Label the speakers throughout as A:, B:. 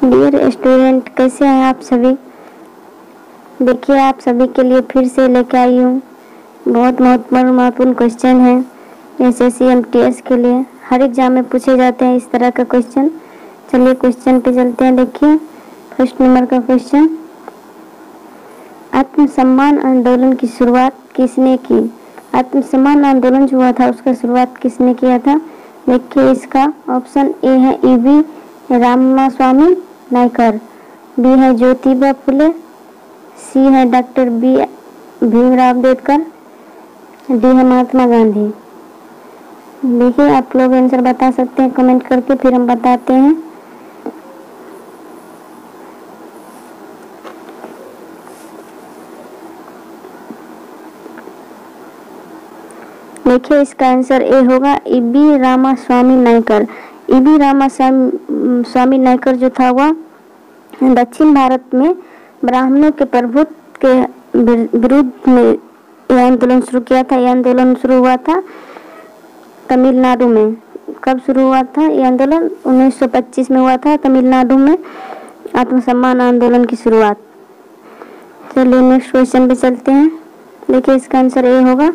A: Dear student, कैसे हैं आप सभी। देखिए, आप सभी के लिए फिर से लेके आई हूँ बहुत महत्वपूर्ण क्वेश्चन है एसएससी एमटीएस के लिए। हर एग्जाम में पूछे जाते हैं इस तरह का क्वेश्चन। चलिए क्वेश्चन पे चलते हैं। देखिए फर्स्ट नंबर का क्वेश्चन, आत्मसम्मान आंदोलन की शुरुआत किसने की। आत्मसम्मान आंदोलन जो हुआ था उसका शुरुआत किसने किया था। देखिए इसका ऑप्शन ए है ईवी रामास्वामी नायकर, बी है ज्योतिबा फुले, सी है doctor B Bhimrao Ambedkar, D है महात्मा गांधी। देखिए आप लोग आंसर बता सकते हैं कमेंट करके, फिर हम बताते हैं। देखिए इसका आंसर ए होगा ईबी रामास्वामी नायकर। ईबी रामास्वामी नायकर जो था वह दक्षिण भारत में ब्राह्मणों के प्रभुत्व के विरुद्ध में यह आंदोलन शुरू किया था। यह आंदोलन शुरू हुआ था तमिलनाडु में। कब शुरू हुआ था यह आंदोलन? 1925 में हुआ था तमिलनाडु में आत्मसम्मान आंदोलन की शुरुआत। चलिए नेक्स्ट क्वेश्चन पे चलते हैं। देखिए इसका आंसर ए होगा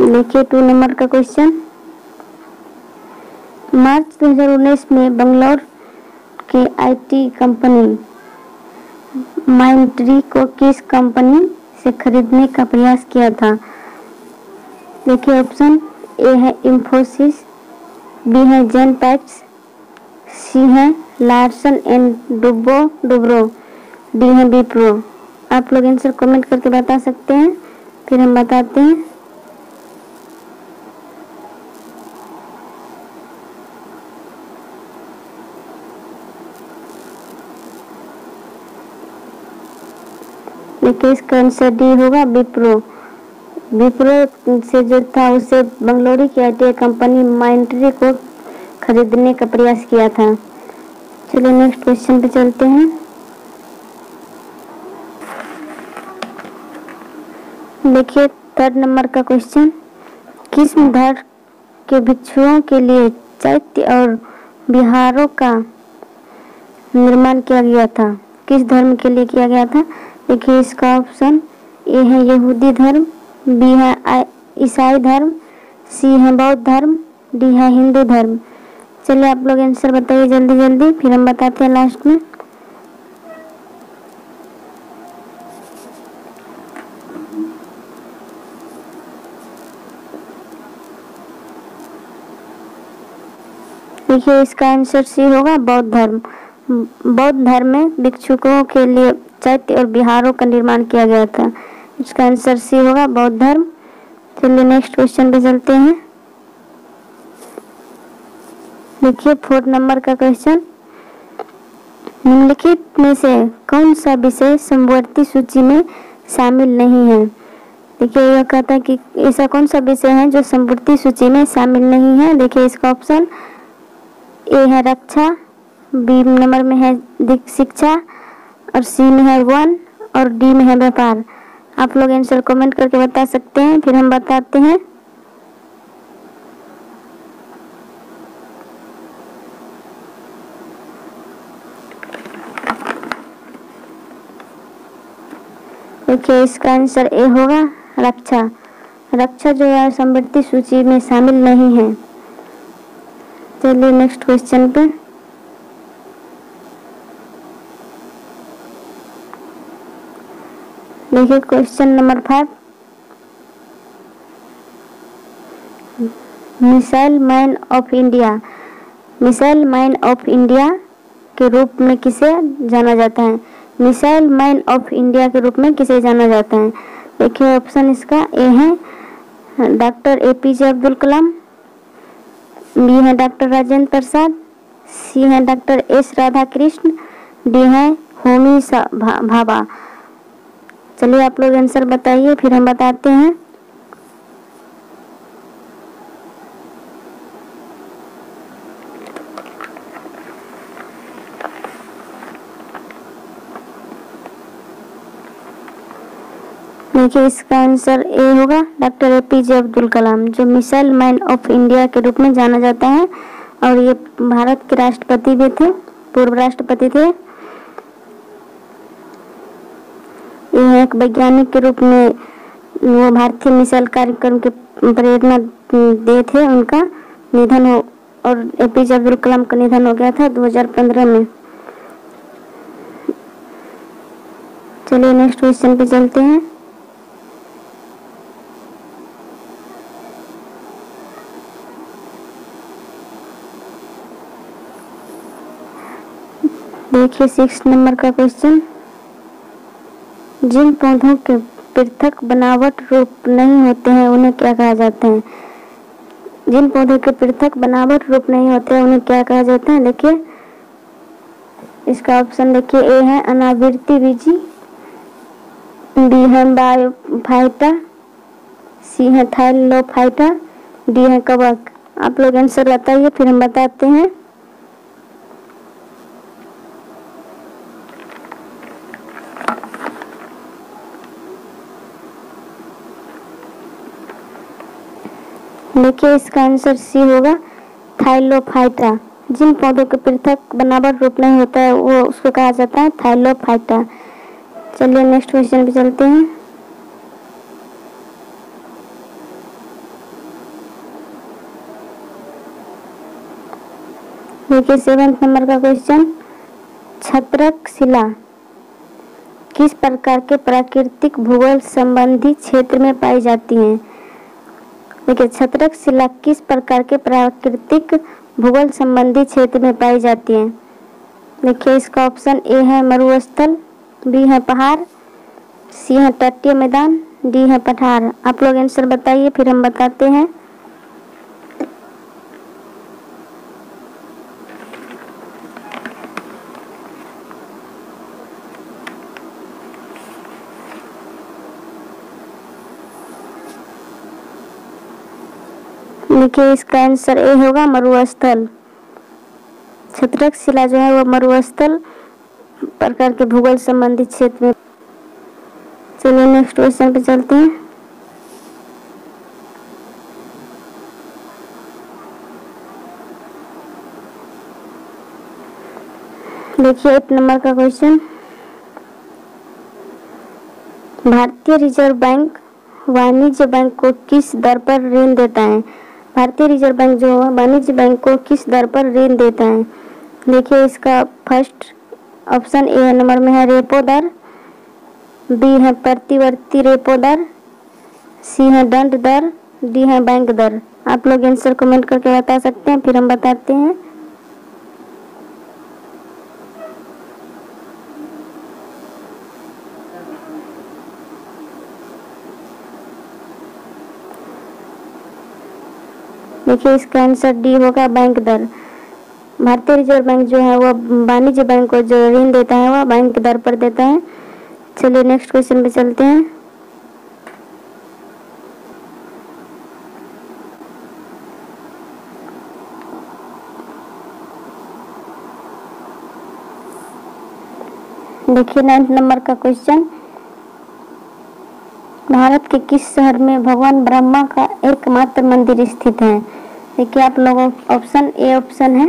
A: देखिए 2 नंबर का क्वेश्चन, मार्च 2019 में बंगलौर के आईटी कंपनी माइंडट्री को किस कंपनी से खरीदने का प्रयास किया था। देखिए ऑप्शन ए है इंफोसिस, बी है जेनपैक्ट, सी है लार्सन एंड टुब्रो, डी है विप्रो। आप लोग आंसर कमेंट करके बता सकते हैं, फिर हम बताते हैं। देखिए इसका आंसर डी होगा विप्रो। विप्रो से जो था उसे बंगलौर की आईटी कंपनी माइंडट्री को खरीदने का प्रयास किया था। चलो नेक्स्ट क्वेश्चन पे चलते हैं। देखिए 3rd नंबर का क्वेश्चन, किस धर्म के भिक्षुओं के लिए चैत्य और विहारों का निर्माण किया गया था। किस धर्म के लिए किया गया था। देखिए इसका ऑप्शन ए है यहूदी धर्म, बी है ईसाई धर्म, सी है बौद्ध धर्म, डी है हिंदू धर्म। चलिए आप लोग आंसर बताइए जल्दी जल्दी, फिर हम बताते हैं लास्ट में। देखिए इसका आंसर सी होगा बौद्ध धर्म। बौद्ध धर्म में भिक्षुकों के लिए चैत्य और विहारों का निर्माण किया गया था। इसका आंसर सी होगा बौद्ध धर्म। चलिए नेक्स्ट क्वेश्चन पे चलते हैं। देखिए 4th नंबर का क्वेश्चन, निम्नलिखित में से कौन सा विषय समवर्ती सूची में शामिल नहीं है। देखिए यह कहता है कि ऐसा कौन सा विषय है जो समवर्ती सूची में शामिल नहीं है। देखिए इसका ऑप्शन ए है रक्षा, बी नंबर में है शिक्षा, और सी में है वन, और डी में है व्यापार। आप लोग आंसर कमेंट करके बता सकते हैं, फिर हम बताते हैं। देखिए इसका आंसर ए होगा रक्षा। रक्षा जो है समवर्ती सूची में शामिल नहीं है। चलिए नेक्स्ट क्वेश्चन पे। देखिए question number 5, missile man of India. Missile man of India के रूप में किसे जाना जाता है। मिसाइल मैन ऑफ इंडिया के रूप में किसे जाना जाता है। देखिए ऑप्शन इसका ए है doctor APJ Abdul Kalam, B है डॉक्टर राजेंद्र प्रसाद, सी है डॉक्टर एस राधाकृष्ण, डी है होमी भाभा। चलिए आप लोग आंसर बताइए, फिर हम बताते हैं। देखिए इसका आंसर ए होगा, डॉक्टर एपीजे अब्दुल कलाम, जो मिसाइल मैन ऑफ इंडिया के रूप में जाना जाता है और ये भारत के राष्ट्रपति भी थे, पूर्व राष्ट्रपति थे। ये एक वैज्ञानिक के रूप में वो भारतीय मिसाइल कार्यक्रम के प्रेरणा दे थे। उनका निधन हो और एपीजे अब्दुल कलाम का निधन हो गया था 2015 में। चलिए नेक्स्ट क्वेश्चन पे चलते हैं। देखिए 6 नंबर का क्वेश्चन, जिन पौधों के पृथक बनावट रूप नहीं होते हैं उन्हें क्या कहा जाता है? जिन पौधों के पृथक बनावट रूप नहीं होते हैं उन्हें क्या कहा जाता है? देखिए इसका ऑप्शन देखिए, ए है अनावृति बीजी, बी है बायोफाइटा, सी है थाइलोफाइटा, डी है कवक। आप लोग आंसर बताइए फिर हम बताते हैं। देखिए इसका आंसर सी होगा, थाइलोफाइटा। जिन पौधों के पृथक बनावट रूप नहीं होता है वो उसको कहा जाता है थाइलोफाइटा। चलिए नेक्स्ट क्वेश्चन पे चलते हैं। देखिए 7 नंबर का क्वेश्चन, छत्रक शिला किस प्रकार के प्राकृतिक भूगोल संबंधी क्षेत्र में पाई जाती है? देखिए छत्रक शिला किस प्रकार के प्राकृतिक भूगोल संबंधी क्षेत्र में पाई जाती है? देखिए इसका ऑप्शन ए है मरुस्थल, बी है पहाड़, सी है तटीय मैदान, डी है पठार। आप लोग आंसर बताइए फिर हम बताते हैं। देखिए इसका आंसर ए होगा मरुस्थल। छत्रक शिला जो है वो मरुस्थल प्रकार के भूगोल संबंधी क्षेत्र में। चलिए नेक्स्ट क्वेश्चन पे चलते हैं। देखिए 8 नंबर का क्वेश्चन, भारतीय रिजर्व बैंक वाणिज्य बैंक को किस दर पर ऋण देता है? भारतीय रिजर्व बैंक जो है वाणिज्य बैंक को किस दर पर ऋण देता है? देखिए इसका फर्स्ट ऑप्शन ए नंबर में है रेपो दर, बी है प्रतिवर्ती रेपो दर, सी है दंड दर, डी है बैंक दर। आप लोग आंसर कमेंट करके बता सकते हैं फिर हम बताते हैं। देखिए इसका आंसर डी होगा बैंक दर। भारतीय रिजर्व बैंक जो है वो वाणिज्य बैंक को जो ऋण देता है वह बैंक दर पर देता है। चलिए नेक्स्ट क्वेश्चन पे चलते हैं। देखिए 9 नंबर का क्वेश्चन, भारत के किस शहर में भगवान ब्रह्मा का एकमात्र मंदिर स्थित है? देखिए आप लोगों ऑप्शन ए ऑप्शन है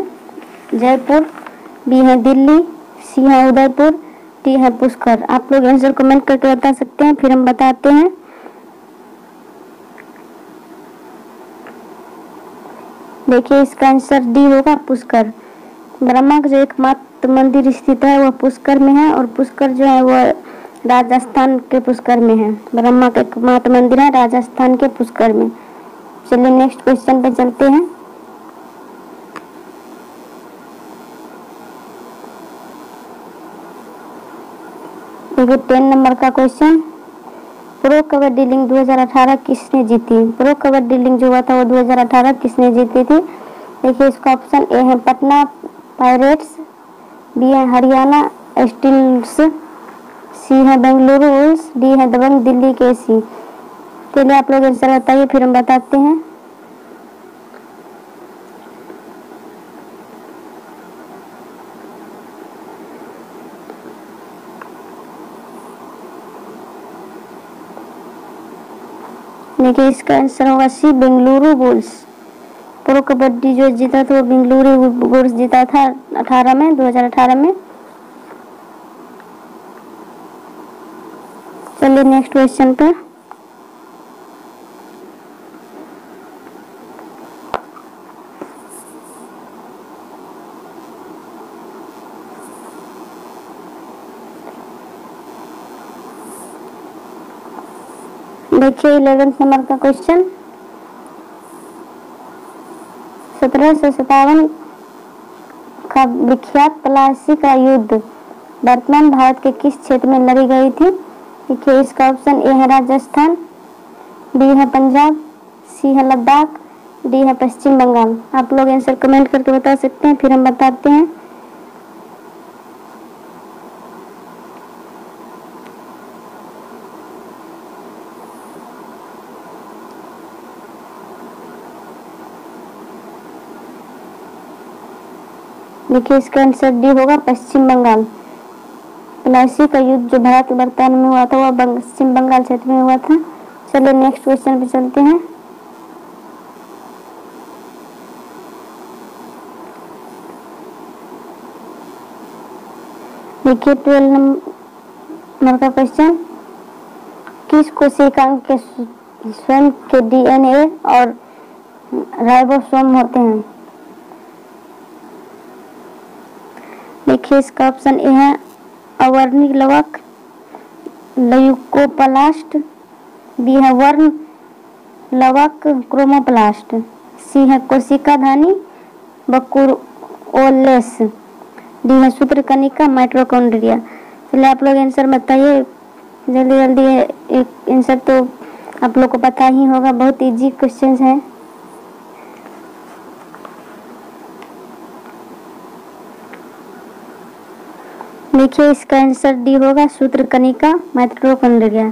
A: जयपुर, बी है दिल्ली, सी है उदयपुर, डी है पुष्कर। आप लोग आंसर कमेंट करके बता सकते हैं फिर हम बताते हैं। देखिए इसका आंसर डी होगा पुष्कर। ब्रह्मा का जो एकमात्र मंदिर स्थित है वह पुष्कर में है और पुष्कर जो है वह राजस्थान के पुष्कर में है। ब्रह्मा का एकमात्र मंदिर है राजस्थान के पुष्कर में। चलिए नेक्स्ट क्वेश्चन पे चलते हैं। देखिए 10 नंबर का क्वेश्चन, प्रो कबड्डी लीग 2018 किसने जीती? प्रो कबड्डी लीग जो हुआ था वो 2018 किसने जीती थी? देखिए इसका ऑप्शन ए है पटना पायरेट्स, बी है हरियाणा स्टील्स, सी है बेंगलुरु वुल्स, डी है दबंग दिल्ली केसी। चलिए आप लोग आंसर बताइए फिर हम बताते हैं। देखिए इसका आंसर होगा सी, बेंगलुरु बुल्स। प्रो कबड्डी जो जीता था वो बेंगलुरु बुल्स जीता था 2018 में। चलिए नेक्स्ट क्वेश्चन पर। देखिए 11th नंबर का क्वेश्चन। 1757 का विख्यात प्लासी का युद्ध वर्तमान भारत के किस क्षेत्र में लड़ी गई थी? देखिए इसका ऑप्शन ए है राजस्थान, बी है पंजाब, सी है लद्दाख, डी है पश्चिम बंगाल। आप लोग आंसर कमेंट करके बता सकते हैं, फिर हम बताते हैं। देखिए इसका आंसर डी होगा पश्चिम बंगाल। प्लासी का युद्ध जो भारत वर्तमान में हुआ था वह पश्चिम बंगाल क्षेत्र में हुआ था। चलिए नेक्स्ट क्वेश्चन पे चलते हैं। देखिए 12 नंबर का क्वेश्चन। किस कोशिकांग के स्वयं के डीएनए और राइबोसोम होते हैं? देखिए इसका ऑप्शन ए है अवर्णी लवक, ल्यूकोप्लास्ट, बी है वर्ण लवक, क्रोमोप्लास्ट, सी है कोशिका धानी, बकुरोलेस, डी है सूत्रकणिका, माइटोकॉन्ड्रिया। चलिए आप लोग आंसर बताइए जल्दी जल्दी। एक आंसर तो आप लोग को पता ही होगा, बहुत इजी क्वेश्चंस हैं। देखिए इसका आंसर डी होगा सूत्रकणिका, माइटोकॉन्ड्रिया।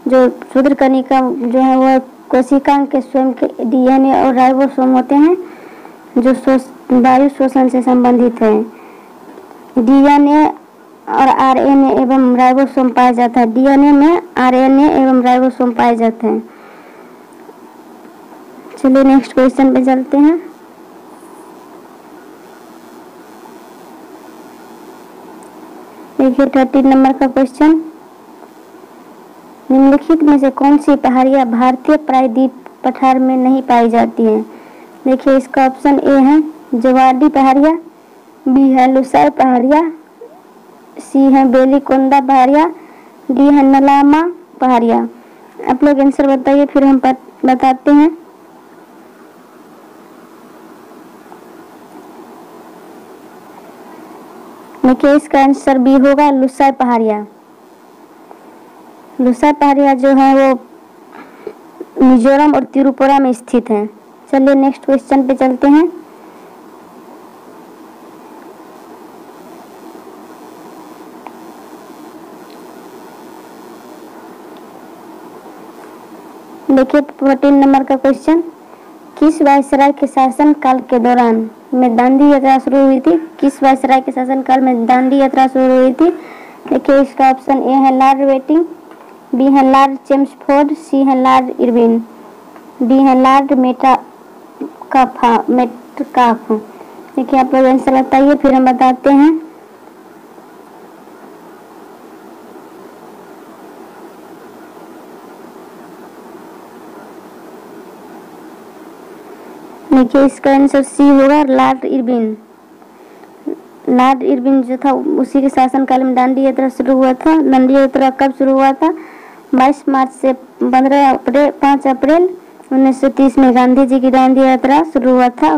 A: जो सूत्रकणिका जो है वह कोशिकांग के स्वयं के डीएनए और राइबोसोम होते हैं जो वायु शोषण से संबंधित है। डीएनए और आरएनए एवं राइबोसोम पाया जाता है। डीएनए में आरएनए एवं राइबोसोम पाए जाते हैं। चलिए नेक्स्ट क्वेश्चन पे चलते हैं। देखिए 13 नंबर का क्वेश्चन। निम्नलिखित में से कौन सी पहाड़ियाँ भारतीय प्रायद्वीप पठार में नहीं पाई जाती हैं? देखिए इसका ऑप्शन ए है जवाडी पहाड़ियाँ, बी है लुसाई पहाड़ियाँ, सी है बेलीकोंडा पहाड़ियाँ, डी है नलामा पहाड़ियाँ। आप लोग आंसर बताइए, फिर हम बताते हैं। देखिए इसका आंसर बी होगा लुसाई पहाड़ियाँ। लुसाई पहाड़ियाँ जो है वो मिजोरम और त्रिपुरा में स्थित हैं। चलिए नेक्स्ट क्वेश्चन पे चलते हैं। देखिए 14 नंबर का क्वेश्चन। किस वायसराय के शासन काल के दौरान में दांडी यात्रा शुरू हुई थी? किस वायसराय के शासन काल में दांडी यात्रा शुरू हुई थी? देखिए इसका ऑप्शन ए है लॉर्ड वेटिंग, बी है लॉर्ड चेम्सफोर्ड, सी है लॉर्ड इरविन, डी है लॉर्ड मेटकाफ। देखिए आप लोग आंसर बताइए, फिर हम बताते हैं। देखिए इसका आंसर सी होगा लॉर्ड इरविन। लॉर्ड इरविन जो था उसी के शासनकाल में दांडी यात्रा शुरू हुआ था। दांडी यात्रा कब शुरू हुआ था? 22 मार्च से 5 अप्रैल 1930 में गांधी जी की दांडी यात्रा शुरू हुआ था।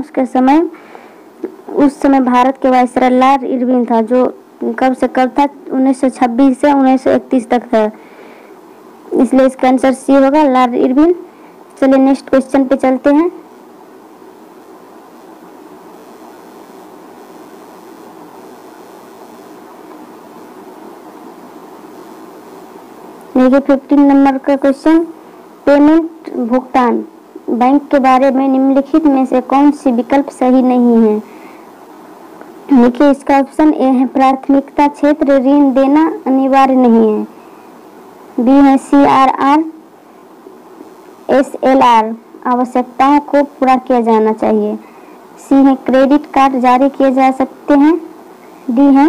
A: उस समय भारत के वायसराय लॉर्ड इरविन था, जो कब से कब था? 1926 से 1931 तक था। इसलिए इसका आंसर सी होगा लॉर्ड इरविन। चलिए नेक्स्ट क्वेश्चन पे चलते हैं। देखिए 15 नंबर का क्वेश्चन। पेमेंट भुगतान बैंक के बारे में निम्नलिखित में से कौन सी विकल्प सही नहीं है? देखिए इसका ऑप्शन ए है प्राथमिकता क्षेत्र ऋण देना अनिवार्य नहीं है, बी है CRR SLR आवश्यकताओं को पूरा किया जाना चाहिए। सी है क्रेडिट कार्ड जारी किए जा सकते हैं। डी है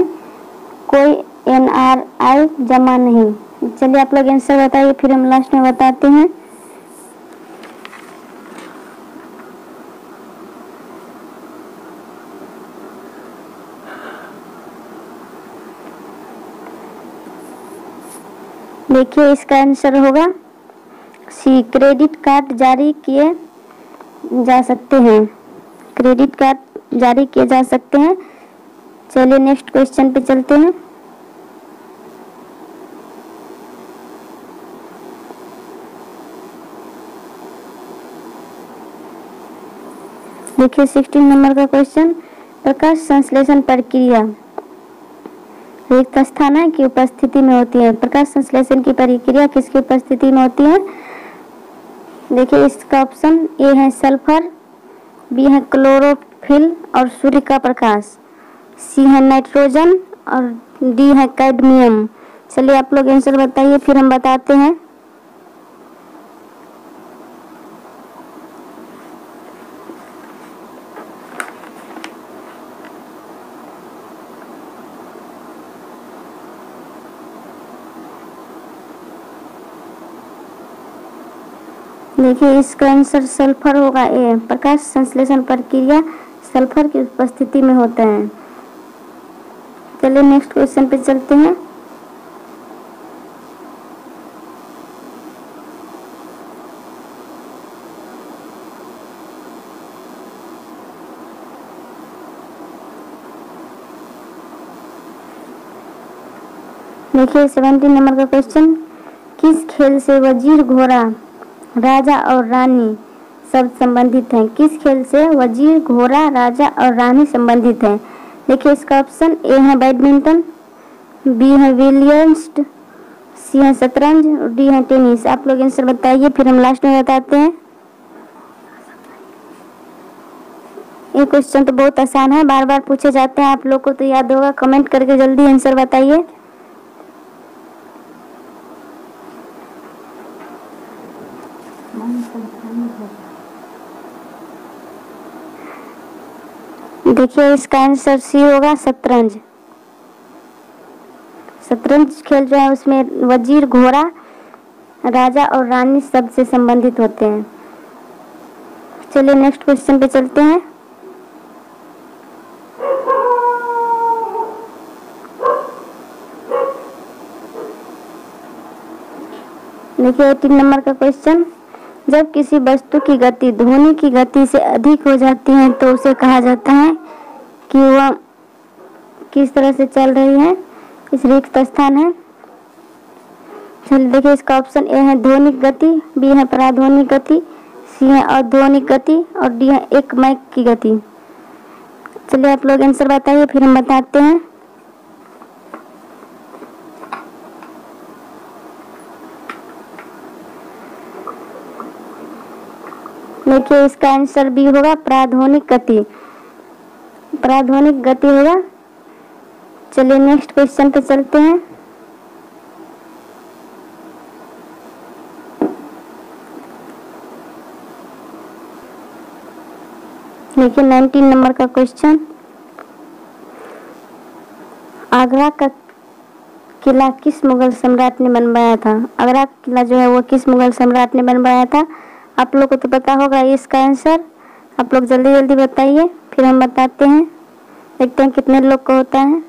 A: कोई NRI जमा नहीं। चलिए आप लोग आंसर बताइए, फिर हम लास्ट में बताते हैं। देखिए इसका आंसर होगा सी, क्रेडिट कार्ड जारी किए जा सकते हैं। क्रेडिट कार्ड जारी किए जा सकते हैं। चलिए नेक्स्ट क्वेश्चन पे चलते हैं। देखिए 16 नंबर का क्वेश्चन, प्रकाश संश्लेषण प्रक्रिया रिक्त स्थान की उपस्थिति में होती है। प्रकाश संश्लेषण की प्रक्रिया किसकी उपस्थिति में होती है? देखिए इसका ऑप्शन ए है सल्फर, बी है क्लोरोफिल और सूर्य का प्रकाश, सी है नाइट्रोजन और डी है कैडमियम। चलिए आप लोग आंसर बताइए, फिर हम बताते हैं। देखिए इसका आंसर सल्फर होगा ए, प्रकाश संश्लेषण प्रक्रिया सल्फर की उपस्थिति में होता है। चलिए नेक्स्ट क्वेश्चन पे चलते हैं। देखिए 17 नंबर का क्वेश्चन, किस खेल से वजीर, घोड़ा, राजा और रानी सब संबंधित हैं? किस खेल से वजीर, घोड़ा, राजा और रानी संबंधित हैं? देखिए इसका ऑप्शन ए है बैडमिंटन, बी है बिलियर्ड्स, सी है शतरंज और डी है टेनिस। आप लोग आंसर बताइए, फिर हम लास्ट में बताते हैं। ये क्वेश्चन तो बहुत आसान है, बार बार पूछे जाते हैं, आप लोग को तो याद होगा। कमेंट करके जल्दी आंसर बताइए। देखिए इसका आंसर सी होगा शतरंज। शतरंज खेल जो है उसमें वजीर, घोड़ा, राजा और रानी सब से संबंधित होते हैं। चलिए नेक्स्ट क्वेश्चन पे चलते हैं। देखिए 18 नंबर का क्वेश्चन, जब किसी वस्तु की गति ध्वनि की गति से अधिक हो जाती है तो उसे कहा जाता है कि वह किस तरह से चल रही है, किस रिक्त स्थान है। चलिए देखिए इसका ऑप्शन ए है ध्वनिक गति, बी है पराध्वनिक गति, सी है अध्वनिक गति और डी है एकमैक की गति। चलिए आप लोग आंसर बताइए, फिर हम बताते हैं। देखिए इसका आंसर बी होगा पराध्वनिक गति। पराध्वनिक गति होगा। चलिए नेक्स्ट क्वेश्चन पे चलते हैं। देखिए 19 नंबर का क्वेश्चन, आगरा का किला किस मुगल सम्राट ने बनवाया था? आगरा का किला जो है वो किस मुगल सम्राट ने बनवाया था? आप लोग को तो पता होगा इसका आंसर। आप लोग जल्दी जल्दी बताइए, फिर हम बताते हैं, देखते हैं कितने लोग को होता है।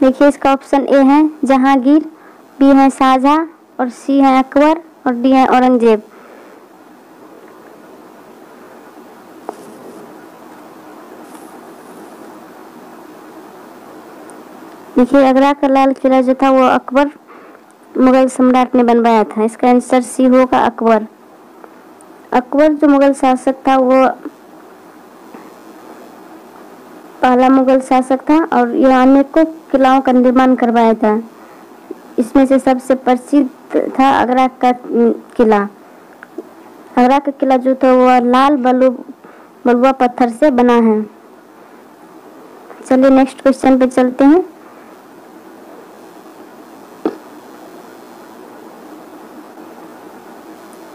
A: देखिए इसका ऑप्शन ए है जहांगीर, बी है शाहजहां और सी है अकबर और डी है औरंगजेब। देखिए आगरा का लाल किला जो था वो अकबर मुगल सम्राट ने बनवाया था। इसका आंसर सी होगा अकबर। अकबर जो मुगल शासक था वो पहला मुगल शासक था और यह अनेकों किलाओं का निर्माण करवाया था। इसमें से सबसे प्रसिद्ध था आगरा का किला। आगरा का किला जो था वो लाल बलुआ पत्थर से बना है। चलिए नेक्स्ट क्वेश्चन पे चलते हैं।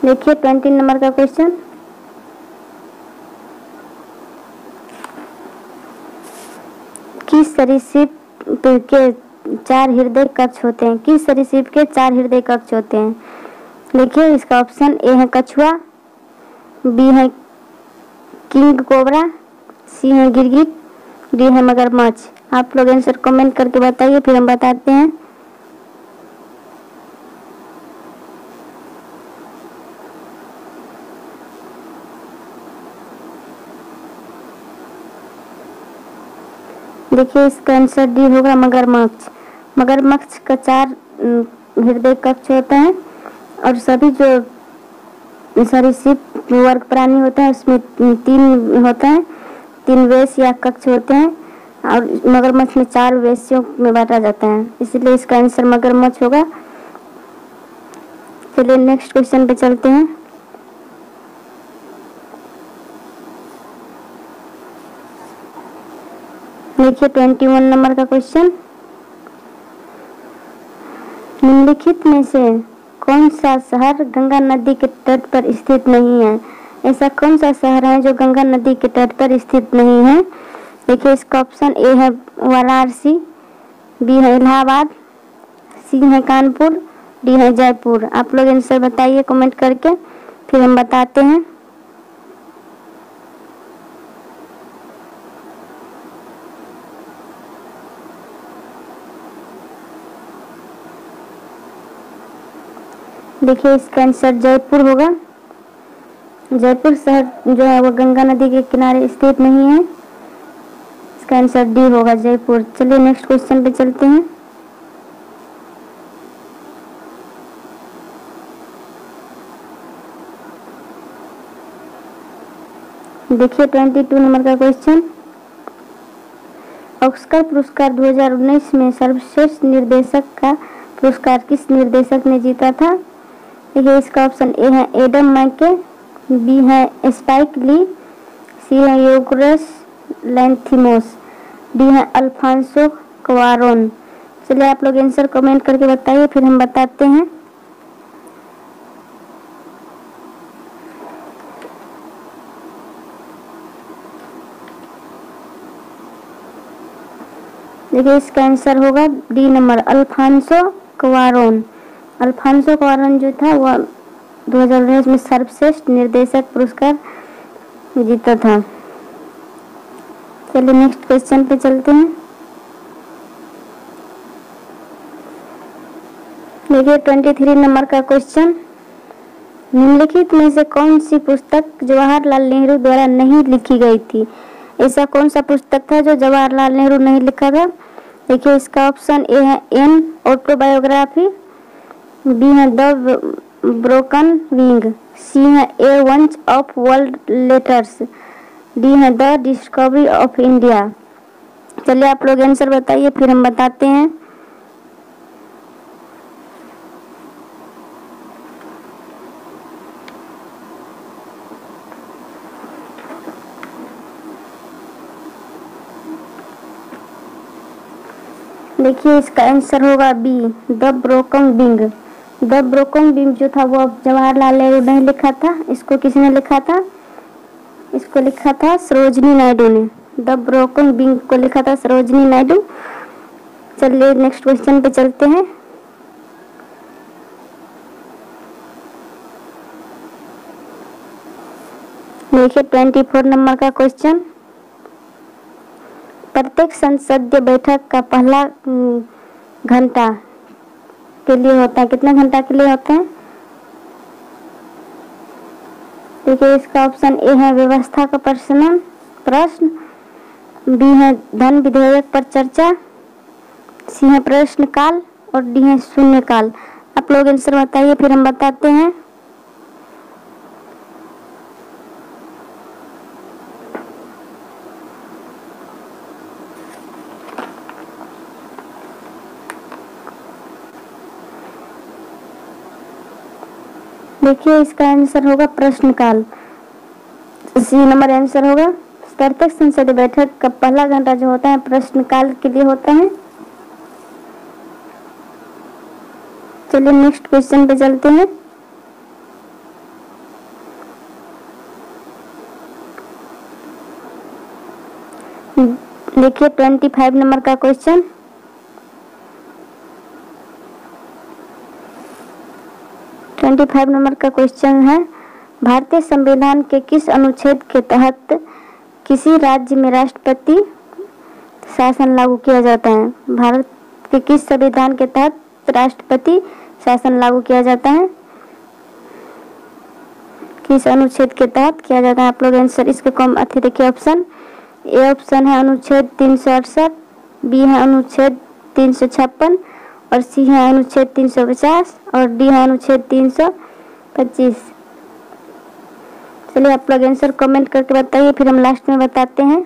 A: देखिए 20 नंबर का क्वेश्चन, किस सरीसृप के 4 हृदय कक्ष होते हैं? किस सरीसृप के 4 हृदय कक्ष होते हैं? देखिए इसका ऑप्शन ए है कछुआ, बी है किंग कोबरा, सी है गिरगिट, डी है मगरमच्छ। आप लोग आंसर कमेंट करके बताइए, फिर हम बताते हैं। देखिए इसका आंसर डी होगा मगरमच्छ। मगरमच्छ का 4 हृदय कक्ष होता है और सभी जो सरीसृप वर्ग प्राणी होता है उसमें 3 होता है, 3 वेश या कक्ष होते हैं और मगरमच्छ में 4 वेश्यों में बांटा जाता है, इसलिए इसका आंसर मगरमच्छ होगा। चलिए नेक्स्ट क्वेश्चन पे चलते हैं। देखिए 21 नंबर का क्वेश्चन, निम्नलिखित में से कौन सा शहर गंगा नदी के तट पर स्थित नहीं है? ऐसा कौन सा शहर है जो गंगा नदी के तट पर स्थित नहीं है? देखिए इसका ऑप्शन ए है वाराणसी, बी है इलाहाबाद, सी है कानपुर, डी है जयपुर। आप लोग आंसर बताइए कमेंट करके, फिर हम बताते हैं। देखिए इसका आंसर जयपुर होगा। जयपुर शहर जो है वो गंगा नदी के किनारे स्थित नहीं है, इसका आंसर डी होगा जयपुर। चलिए नेक्स्ट क्वेश्चन पे चलते हैं। देखिए 22 नंबर का क्वेश्चन, ऑस्कर पुरस्कार 2019 में सर्वश्रेष्ठ निर्देशक का पुरस्कार किस निर्देशक ने जीता था? देखिए इसका ऑप्शन ए है एडम मैके, बी है स्पाइक ली, सी है योर्गोस लैंथिमोस, डी है अल्फांसो क्वारोन। चलिए आप लोग आंसर कमेंट करके बताइए, फिर हम बताते हैं। देखिए इसका आंसर होगा डी नंबर अल्फांसो क्वारोन। अल्फांसो क्वारोन जो था वह 2019 में सर्वश्रेष्ठ निर्देशक पुरस्कार जीता था। चलिए नेक्स्ट क्वेश्चन पे चलते हैं। देखिए 23 नंबर का क्वेश्चन, निम्नलिखित में से कौन सी पुस्तक जवाहरलाल नेहरू द्वारा नहीं लिखी गई थी? ऐसा कौन सा पुस्तक था जो जवाहरलाल नेहरू नहीं लिखा था? देखिए इसका ऑप्शन ए है एन ऑटोबायोग्राफी, बी है द ब्रोकन विंग, सी है ए वंच ऑफ वर्ल्ड लेटर्स, डी है द डिस्कवरी ऑफ इंडिया। चलिए आप लोग आंसर बताइए, फिर हम बताते हैं। देखिए इसका आंसर होगा be the broken wing. The broken wing जो था वो जवाहरलाल नेहरू ने लिखा था, इसको किसने लिखा था? इसको लिखा था सरोजिनी नायडू ने। द ब्रोकन विंग को लिखा था सरोजिनी नायडू। चलिए नेक्स्ट क्वेश्चन पे चलते हैं। देखिए 24 नंबर का क्वेश्चन, प्रत्येक संसदीय बैठक का पहला घंटा के लिए होता है, कितना घंटा के लिए होता है? देखिए इसका ऑप्शन ए है व्यवस्था का प्रश्न, बी है धन विधेयक पर चर्चा, सी है प्रश्न काल और डी है शून्य काल। आप लोग आंसर बताइए, फिर हम बताते हैं। देखिए इसका आंसर होगा प्रश्नकाल। सी नंबर आंसर होगा। प्रत्येक संसदीय बैठक का पहला घंटा जो होता है प्रश्नकाल के लिए होता है। चलिए नेक्स्ट क्वेश्चन पे चलते हैं। देखिए 25 नंबर का क्वेश्चन। नंबर का क्वेश्चन है, भारतीय संविधान के किस अनुच्छेद के तहत किसी राज्य में राष्ट्रपति शासन लागू किया जाता है? भारत के किस संविधान के तहत राष्ट्रपति शासन लागू किया जाता है? किस अनुच्छेद के तहत किया जाता है? आप लोग आंसर इसके कम अथी देखिए। ऑप्शन ए ऑप्शन है अनुच्छेद 368, बी है अनुच्छेद 356 और सी है अनुच्छेद 350 और डी है अनुच्छेद 325। चलिए आप लोग आंसर कमेंट करके बताइए, फिर हम लास्ट में बताते हैं।